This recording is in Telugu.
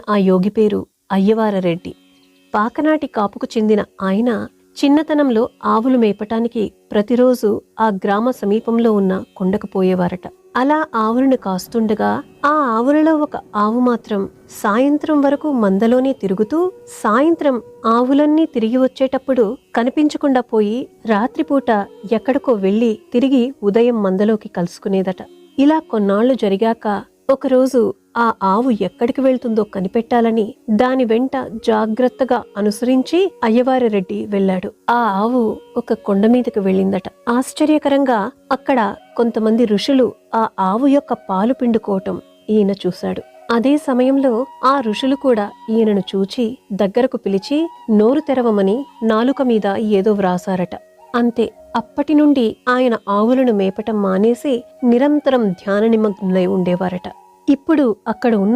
ఆ యోగి పేరు అయ్యవారరెడ్డి. పాకనాటి కాపుకు చెందిన ఆయన చిన్నతనంలో ఆవులు మేపటానికి ప్రతిరోజు ఆ గ్రామ సమీపంలో ఉన్న కొండకు పోయేవారట. అలా ఆవులను కాస్తుండగా ఆ ఆవులలో ఒక ఆవు మాత్రం సాయంత్రం వరకు మందలోనే తిరుగుతూ సాయంత్రం ఆవులన్నీ తిరిగి వచ్చేటప్పుడు కనిపించకుండా పోయి రాత్రిపూట ఎక్కడికో వెళ్లి తిరిగి ఉదయం మందలోకి కలుసుకునేదట. ఇలా కొన్నాళ్లు జరిగాక ఒకరోజు ఆ ఆవు ఎక్కడికి వెళ్తుందో కనిపెట్టాలని దాని వెంట జాగ్రత్తగా అనుసరించి అయ్యవారరెడ్డి వెళ్ళాడు. ఆ ఆవు ఒక కొండ మీదకి వెళ్ళిందట. ఆశ్చర్యకరంగా అక్కడ కొంతమంది ఋషులు ఆ ఆవు యొక్క పాలు పిండుకోవటం ఈయన చూశాడు. అదే సమయంలో ఆ ఋషులు కూడా ఈయనను చూచి దగ్గరకు పిలిచి నోరు తెరవమని నాలుక మీద ఏదో వ్రాసారట. అంతే. అప్పటి నుండి ఆయన ఆవులను మేపటం మానేసి నిరంతరం ధ్యాన నిమగ్నులై ఉండేవారట. ఇప్పుడు అక్కడ ఉన్న